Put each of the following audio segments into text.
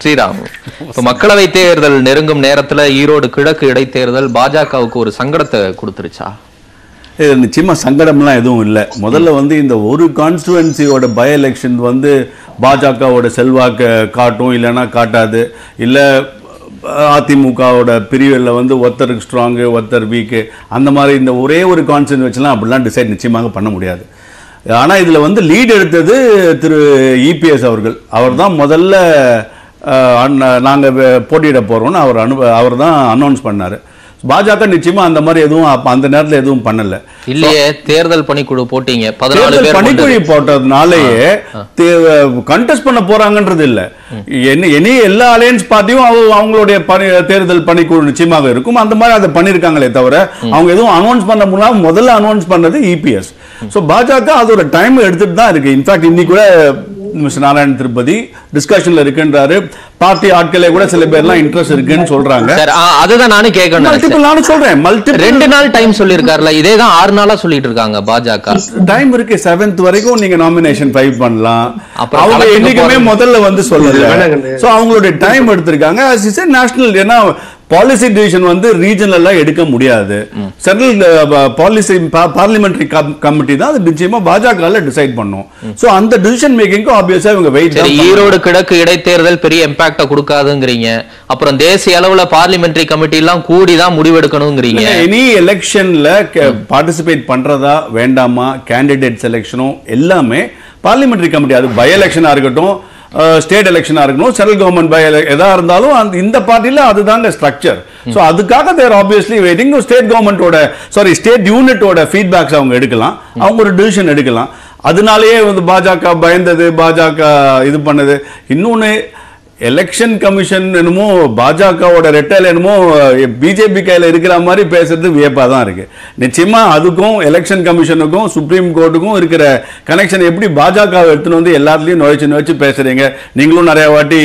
ஸ்ரீராம், இப்ப மக்களவை தேர்தல் நெருங்கும் நேரத்துல ஈரோடு கிழக்கு இடைத்தேர்தல் பாஜகவுக்கு ஒரு சங்கடத்தை கொடுத்துருச்சா? நிச்சயமா சங்கடம்லாம் எதுவும் இல்லை. முதல்ல வந்து இந்த ஒரு கான்ஸ்டுவன்சியோட பை எலெக்ஷன் வந்து பாஜகவோட செல்வாக்கு காட்டும், இல்லைன்னா காட்டாது. இல்லை அதிமுகவோட பிரிவில் வந்து ஒருத்தருக்கு ஸ்ட்ராங்கு ஒருத்தர் வீக்கு, அந்த மாதிரி இந்த ஒரே ஒரு கான்ஸ்டுவன்சி வச்சுலாம் அப்படிலாம் டிசைட் நிச்சயமாக பண்ண முடியாது. ஆனால் இதில் வந்து லீட் எடுத்தது திரு இபிஎஸ் அவர்கள். அவர் தான் முதல்ல நாங்கள் போட்டியிட போகிறோன்னு அவர் தான் அனௌன்ஸ் பண்ணார். பாஜக நிச்சயமா அந்த மாதிரி எதுவும் அந்த நேரத்தில் எதுவும் பண்ணல. இல்லையே, தேர்தல் பணிக்குழு போட்டீங்க, பணிக்குழு போட்டதுனாலேயே கண்டெஸ்ட் பண்ண போறாங்கன்றது இல்ல. எல்லா அலையன்ஸ் பார்ட்டியும் அவங்களுடைய தேர்தல் பணிக்குழு நிச்சயமாக இருக்கும். அந்த மாதிரி அதை பண்ணிருக்காங்களே தவிர அவங்க எதுவும் அனௌன்ஸ் பண்ண முடியாம முதல்ல அனௌன்ஸ் பண்ணது இபிஎஸ். சோ பாஜக அதோட டைம் எடுத்துட்டு தான் இருக்கு. இன்ஃபேக்ட் இன்னைக்கு கூட மிஸ்டர் நாராயண திருப்பதி டிஸ்கஷன்ல இருக்குன்றாரு. பார்ட்டி ஆட்களே கூட சில பேர்லாம் இன்ட்ரெஸ்ட் இருக்குன்னு சொல்றாங்க. அதுதான் நானும் கேட்கணும். நானும் சொல்றேன், 2 நாள் டைம் சொல்லிருக்காருல, இதேதான் 6 நாளா சொல்லிட்டு இருக்காங்க பாஜக. டைம் இருக்கு, 7th வரைக்கும் நீங்க நாமினேஷன் ஃபைல் பண்ணலாம். அவங்க என்னைக்குமே முதல்ல வந்து சொல்லல. சோ அவங்களுடைய டைம் எடுத்திருக்காங்க. நேஷனல், ஏன்னா பாலிசி டிசிஷன் வந்து ரீஜனலா எடுக்க முடியாது. சென்ட்ரல் பாலிசி பார்லிமெண்டரி கமிட்டி தான் அது நிச்சயமா பாஜக டிசைட் பண்ணும். சோ அந்த டிசிஷன் மேக்கிங்க்கு ஆப்வியஸா இவங்க வெயிட். ஈரோடு கிழக்கு இடைத்தேர்தல் பெரிய இம்பாக்ட கொடுக்காதுங்கறீங்க. அப்புறம் தேசிய அளவுல பார்லிமெண்டரி கமிட்டி எல்லாம் கூடி தான் முடிவெடுக்கணும்ங்கறீங்க. எனி எலெக்ஷன்ல பார்ட்டிசிபேட் பண்றதா வேண்டாமா, கேண்டிடேட் செலக்ஷனும் எல்லாமே பார்லிமெண்டரி கமிட்டி, அது பை எலெக்ஷனா இருக்கட்டும், ஸ்டேட் எலெக்ஷனா இருக்கணும், சென்ட்ரல் கவர்மெண்ட் பை எதா இருந்தாலும் இந்த பார்ட்டில அதுதாங்க ஸ்ட்ரக்சர். சோ அதுக்காக தேர் ஆப்வியஸ்லி வெயிட்டிங். ஸ்டேட் கவர்மெண்டோட ஸ்டேட் யூனிட்டோட ஃபீட்பேக்ஸ் அவங்க எடுக்கலாம், அவங்க ஒரு டிசிஷன் எடுக்கலாம். அதனாலேயே வந்து பாஜக பயந்தது, பாஜக இது பண்ணது. இன்னொன்னு, எலெக்ஷன் கமிஷன் என்னமோ பாஜகவோட ரெட்டல் என்னமோ பிஜேபி கையில் இருக்கிற மாதிரி பேசுறது வியப்பா தான் இருக்கு. நிச்சயமா அதுக்கும் எலெக்ஷன் கமிஷனுக்கும் சுப்ரீம் கோர்ட்டுக்கும் இருக்கிற கனெக்ஷன் எப்படி பாஜக எடுத்துன்னு வந்து எல்லாத்துலயும் நுழைச்சு பேசுறீங்க. நீங்களும் நிறைய வாட்டி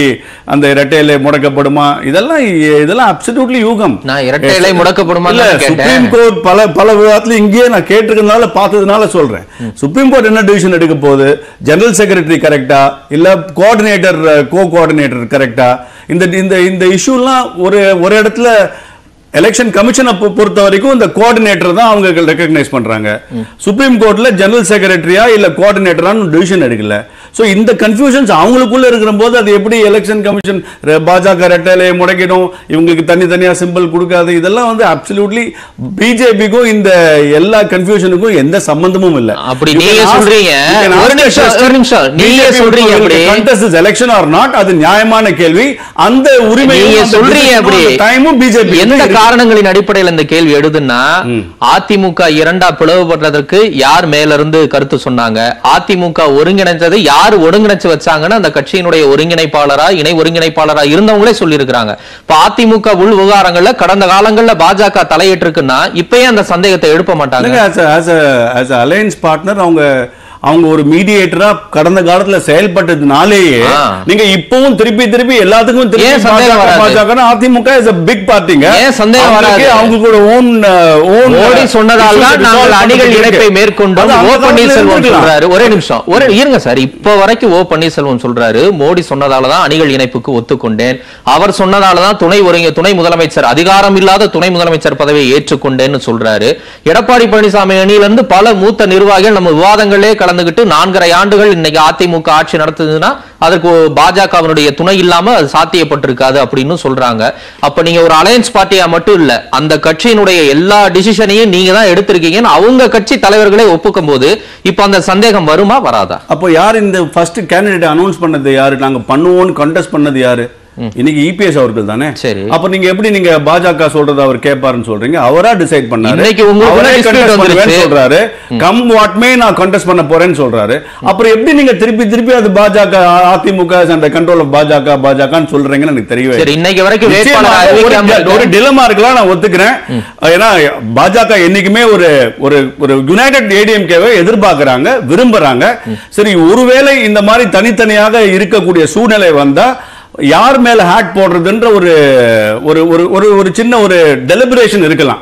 அந்த இரட்டையிலை முடக்கப்படுமா, இதெல்லாம் அப்சல்யூட்லி யூகம். இரட்டையிலை முடக்கப்படுமா இல்ல, சுப்ரீம் கோர்ட் பல விதத்துல இங்கேயே நான் கேட்டிருக்கிறதுனால பார்த்ததுனால சொல்றேன். சுப்ரீம் கோர்ட் என்ன டிசிஷன் எடுக்க போகுது, ஜெனரல் செக்ரட்டரி கரெக்டா இல்ல கோஆர்டினேட்டர் கோஆர்டினேட்டர் கரெக்டா, இந்த இஷ்யூலாம் ஒரு இடத்துல எலெக்ஷன் கமிஷனை பொறுத்த வரைக்கும் இந்த கோஆர்டினேட்டர் தான் அவங்க ரெகக்னைஸ் பண்றாங்க. சுப்ரீம் கோர்ட்ல ஜெனரல் செக்ரட்டரியா இல்ல கோஆர்டினேட்டரான டிசிஷன் எடுக்கல. சோ இந்த கன்ஃபியூஷன்ஸ் அவங்களுக்குள்ள இருக்கிற போது அது எப்படி எலெக்ஷன் கமிஷன் பாஜக ரெட்டலையை முடக்கிடும், இவங்களுக்கு தனித்தனியா சிம்பிள் கொடுக்காது, இதெல்லாம் வந்து அப்சல்யூட்லி பிஜேபிக்கும் இந்த எல்லா கன்ஃபியூஷனுக்கும் எந்த சம்பந்தமும் இல்ல. அப்படி நீங்க சொல்றீங்க, ஒரு நிமிஷம் நீங்க சொல்றீங்க அப்படி contest is election or not, அது நியாயமான கேள்வி. அந்த உரிமை நீங்க சொல்றீங்க அப்படி டைமும் பிஜேபி எந்த காரணங்களின் அடிப்படையில் இந்த கேள்வி எடுதுன்னா, அதிமுக இரண்டா பிளவுபடுறதற்கு யார் மேல இருந்து கருத்து சொன்னாங்க, அதிமுக ஒருங்கிணைந்தது யார் ஒருங்கிணைச்சு வச்சாங்கன்னு அந்த கட்சியினுடைய ஒருங்கிணைப்பாளரா இணை ஒருங்கிணைப்பாளரா இருந்தவங்களே சொல்லி இருக்காங்க. இப்ப அதிமுக உள் விவகாரங்கள்ல கடந்த காலங்கள்ல பாஜக தலையிட்டிருக்குன்னா இப்பயே அந்த சந்தேகத்தை எழுப்ப மாட்டாங்க. அலையன்ஸ் பார்ட்னர் அவங்க ஒரு மீடியேட்டரா கடந்த காலத்துல செயல்பட்டதுனாலேயே நீங்க இப்பவும் திருப்பி எல்லாத்துக்கும் அதிமுக இஸ் a big பார்ட்டிங்க. அவங்க கூட மோடி சொன்னதால நாங்கள் அணிகள் இணைப்பை மேற்கொண்டோம். ஓ பன்னீர்செல்வம் சொல்றாரு. ஒரே நிமிஷம் இருங்க சார், இப்ப வரைக்கும் ஓ பன்னீர்செல்வம் சொல்றாரு மோடி சொன்னதாலதான் அணிகள் இணைப்புக்கு ஒத்துக்கொண்டேன், அவர் சொன்னதாலதான் துணை முதலமைச்சர் அதிகாரம் இல்லாத துணை முதலமைச்சர் பதவியை ஏற்றுக்கொண்டேன்னு சொல்றாரு. எடப்பாடி பழனிசாமி அணியிலிருந்து பல மூத்த நிர்வாகிகள் நம்ம விவாதங்களே கலந்துகிட்டு 4.5 ஆண்டுகள் இன்னைக்கு அதிமுக ஆட்சி நடத்துதுன்னா அதற்கு பாஜகவினுடைய துணை இல்லாம அது சாத்தியப்பட்டிருக்காது அப்படின்னு சொல்றாங்க. அப்ப நீங்க ஒரு அலையன்ஸ் பார்ட்டியா மட்டும் இல்ல, அந்த கட்சியினுடைய எல்லா டிசிஷனையும் நீங்க தான் எடுத்திருக்கீங்கன்னு அவங்க கட்சி தலைவர்களே ஒப்புக்கும் போது இப்ப அந்த சந்தேகம் வருமா வராதா? அப்போ யார் இந்த ஃபர்ஸ்ட் கேண்டிடேட் அனௌன்ஸ் பண்ணது யாரு, நாங்க பண்ணுவோம்னு கண்டெஸ்ட் பண்ணது யாரு? இன்னைக்கு இபிஎஸ் அவர்கள் தானே. சரி, அப்ப நீங்க எப்படி நீங்க பாஜக சொல்றது அவர் கேட்பாருன்னு சொல்றீங்க? அவரா டிசைட் பண்ணாரு. இன்னைக்கு உங்களுக்கு சொல்றாரு கம் வாட் மே நான் கண்டெஸ்ட் பண்ண போறேன்னு சொல்றாரு. அப்புறம் எப்படி நீங்க திருப்பி அது பாஜக அதிமுக அந்த கண்ட்ரோல் ஆஃப் பாஜகன்னு சொல்றீங்கன்னு எனக்கு தெரியவே. சரி, இன்னைக்கு வரைக்கும் ஒரு டிலமா இருக்கலாம், நான் ஒத்துக்கிறேன். ஏன்னா பாஜக என்னைக்குமே ஒரு யுனைடெட் ஏடிஎம்கேவை எதிர்பார்க்கறாங்க, விரும்புறாங்க. சரி, ஒருவேளை இந்த மாதிரி தனித்தனியாக இருக்கக்கூடிய சூழ்நிலை வந்தா யார் மேல ஹேட் போடுறதுன்ற ஒரு சின்ன ஒரு டெலிபரேஷன் இருக்கலாம்.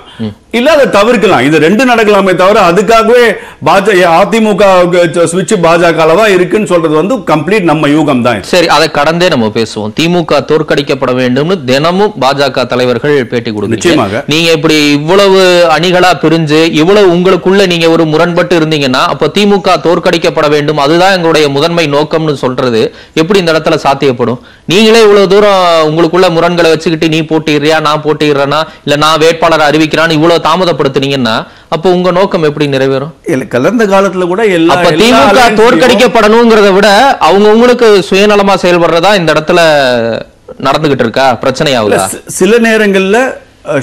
இல்ல அதை தவிர்க்கலாம். இது ரெண்டு நடக்கலாமே தவிர அதுக்காகவே அதிமுக ஸ்விட்ச் பாஜக தான் இருக்குன்னு சொல்றது வந்து கம்ப்ளீட் நம்ம யூகம் தான். சரி, அதை கடந்தே நம்ம பேசுவோம். திமுக தோற்கடிக்கப்பட வேண்டும்னு தினமும் பாஜக தலைவர்கள் பேட்டி கொடுக்குறாங்க. நீங்க இப்படி இவ்வளவு அணிகளா பிரிஞ்சு இவ்வளவு உங்களுக்குள்ள நீங்க ஒரு முரண்பட்டு இருந்தீங்கன்னா அப்ப திமுக தோற்கடிக்கப்பட வேண்டும், அதுதான் எங்களுடைய முதன்மை நோக்கம்னு சொல்றது எப்படி இந்த இடத்துல சாத்தியப்படும்? நீங்களே இவ்வளவு தூரம் உங்களுக்குள்ள முரண்களை வச்சுக்கிட்டு நீ போட்டிடுறியா நான் போட்டிடுறேன்னா இல்ல நான் வேட்பாளர் அறிவிக்கிறான்னு இவ்வளவு தாமதப்படுத்துனீங்கன்னா அப்ப உங்க நோக்கம் எப்படி நிறைவேறும்? கலந்த காலத்துல கூட திமுக தோற்கடிக்கப்படணுங்கிறத விட அவங்க உங்களுக்கு சுயநலமா செயல்படுறதா இந்த இடத்துல நடந்துகிட்டு இருக்கா? பிரச்சனையாகுதா? சில நேரங்கள்ல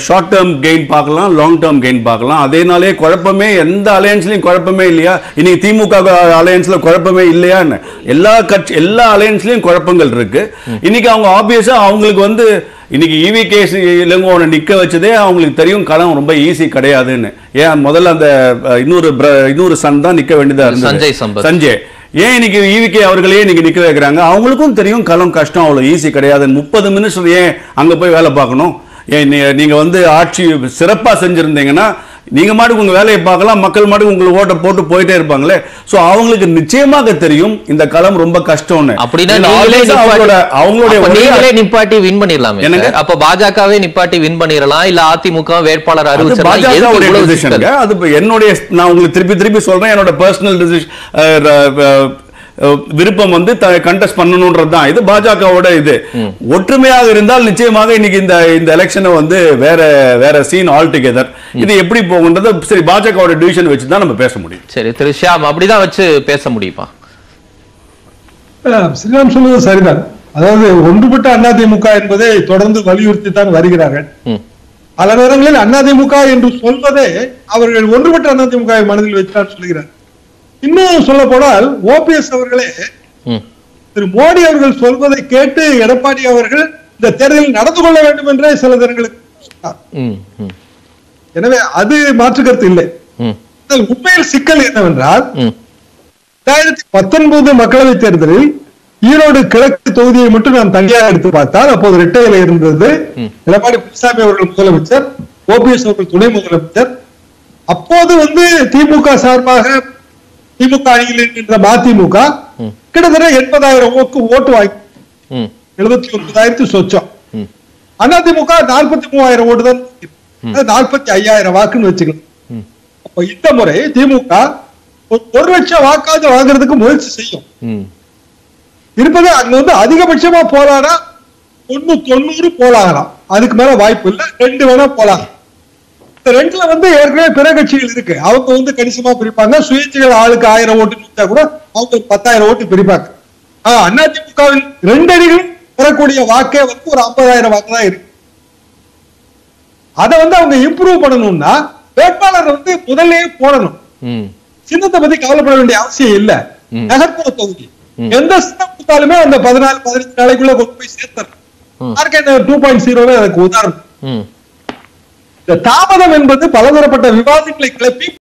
ஷார்ட் டேர்ம் கெயின் பார்க்கலாம், லாங் டேர்ம் கெயின் பார்க்கலாம். அதேனாலே குழப்பமே எந்த அலையன்ஸ்லயும் குழப்பமே இல்லையா? இன்னைக்கு திமுக அலையன்ஸ்ல குழப்பமே இல்லையான்னு எல்லா அலையன்ஸ்லயும் குழப்பங்கள் இருக்கு. இன்னைக்கு அவங்க ஆப்வியஸா அவங்களுக்கு வந்து இன்னைக்கு EVK இளங்கோவனை நிக்க வச்சதே அவங்களுக்கு தெரியும் களம் ரொம்ப ஈஸி கிடையாதுன்னு. ஏன் முதல்ல அந்த இன்னொரு சன் தான் நிக்க வேண்டியதா இருந்தது, சஞ்சய். ஏன் இன்னைக்கு EVK அவர்களே இன்னைக்கு நிக்க வைக்கிறாங்க? அவங்களுக்கும் தெரியும் களம் கஷ்டம், அவ்வளவு ஈஸி கிடையாது. 30 மினிஸ்டர் ஏன் அங்க போய் வேலை பார்க்கணும்? ஏன் நீங்க வந்து ஆட்சி சிறப்பா செஞ்சிருந்தீங்கன்னா நீங்க மாட்டுக்கு உங்க வேலையை பார்க்கலாம், மக்கள் மாட்டுக்கு உங்களுக்கு ஓட்ட போட்டு போயிட்டே இருப்பாங்களே. சோ அவங்களுக்கு நிச்சயமாக தெரியும் இந்த களம் ரொம்ப கஷ்டம்னு. அவங்களுடைய நிப்பாட்டி வின் பண்ணிடலாம். அப்ப பாஜகவே நிப்பாட்டி வின் பண்ணிடலாம், இல்ல அதிமுக வேட்பாளர் அறிவிச்சிடலாம். அது என்னுடைய, நான் உங்களுக்கு திருப்பி சொல்றேன், என்னோட பர்சனல் டிசிஷன் விருப்பம் வந்து கண்டெஸ்ட் பண்ணணும்ன்றது தான். இது பாஜகவோட இது ஒற்றுமையாக இருந்தால் நிச்சயமாக இன்னைக்கு இந்த எலெக்ஷனை வந்து வேற சீன் ஆல் டுகெதர். இது எப்படி போகுன்றது சரி பாஜகவோட டிவிஷன் வச்சு தான் நம்ம பேச முடியும். சரி திரு ஷியாம், அப்படிதான் வச்சு பேச முடியுமா? ஸ்ரீராம் சொல்வது சரிதான். அதாவது ஒன்றுபட்ட அதிமுக என்பதை தொடர்ந்து வலியுறுத்தி தான் வருகிறார்கள். பல நேரங்களில் அதிமுக என்று சொல்வதே அவர்கள் ஒன்றுபட்ட அதிமுக மனதில் வைத்தான் சொல்கிறார். இன்னும் சொல்ல போனால் OPS அவர்களே திரு மோடி அவர்கள் சொல்வதை கேட்டு எடப்பாடி அவர்கள் இந்த தேர்தலில் நடந்து கொள்ள வேண்டும் என்றே சில தினங்களுக்கு சொன்னார். எனவே அது மாற்று கருத்து இல்லை. உண்மையில் சிக்கல் என்னவென்றால் 2019 மக்களவைத் தேர்தலில் ஈரோடு கிழக்கு தொகுதியை மட்டும் நாம் தனியாக எடுத்து பார்த்தால் அப்போது இரட்டையில இருந்தது எடப்பாடி பழனிசாமி அவர்கள் முதலமைச்சர், OPS அவர்கள் துணை முதலமைச்சர். அப்போது வந்து திமுக சார்பாக திமுக அணியில் இருக்கின்ற மதிமுக கிட்டத்தட்ட 80,000 ஓட்டு வாங்கி 79,000 சொச்சம். அதிமுக 43,000 ஓட்டு தான், 45,000 வாக்குன்னு வச்சுக்கலாம். அப்ப இந்த முறை திமுக 1 லட்சம் வாக்காவது வாங்குறதுக்கு முயற்சி செய்யும். இருப்பது அங்க வந்து அதிகபட்சமா போலானா 90 போலாகலாம், அதுக்கு மேல வாய்ப்பு இல்லை. 2 வேணா போலாம். ரெண்டுல வந்து ஏற்கனவே பிற கட்சிகள் இருக்கு, அவங்க வந்து கணிசமா பிரிப்பாங்க. சுயேட்சைகள் ஆளுக்கு 1000 ஓட்டு கூட அவங்க 10,000 ஓட்டு பிரிப்பாங்க. அதிமுகவில் 2 அணிகள் பெறக்கூடிய வாக்கே வந்து ஒரு 50,000 வாக்கு தான் இருக்கு. அதை வந்து அவங்க இம்ப்ரூவ் பண்ணணும்னா வேட்பாளர் வந்து முதல்லயே போடணும். சின்னத்தை பத்தி கவலைப்பட வேண்டிய அவசியம் இல்ல. நகர்ப்புற தொகுதி எந்த சின்னம் கொடுத்தாலுமே அந்த 14-15 நாளைக்குள்ள கொண்டு போய் சேர்த்தணும். 2.0 அதுக்கு உதாரணம். இந்த தாமதம் என்பது பலதரப்பட்ட விவாதங்களை கிளப்பி